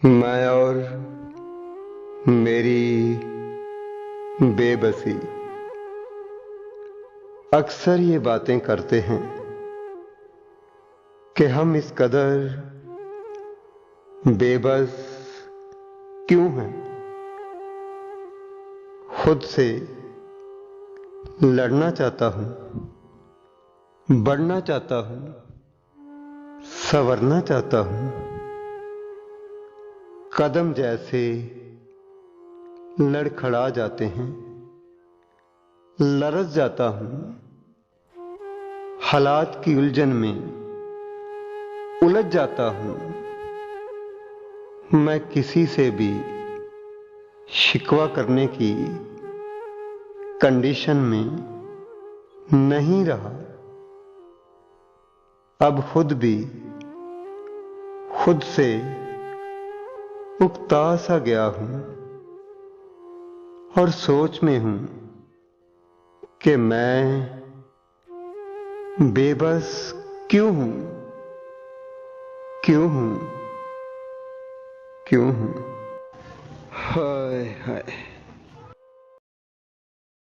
मैं और मेरी बेबसी अक्सर ये बातें करते हैं कि हम इस कदर बेबस क्यों हैं। खुद से लड़ना चाहता हूं, बढ़ना चाहता हूं, संवरना चाहता हूं। कदम जैसे लड़खड़ा जाते हैं, लरस जाता हूं। हालात की उलझन में उलझ जाता हूं। मैं किसी से भी शिकवा करने की कंडीशन में नहीं रहा। अब खुद भी खुद से उकता सा गया हूं और सोच में हूं कि मैं बेबस क्यों हूं, क्यों हूं, क्यों हूं। हाय हाय।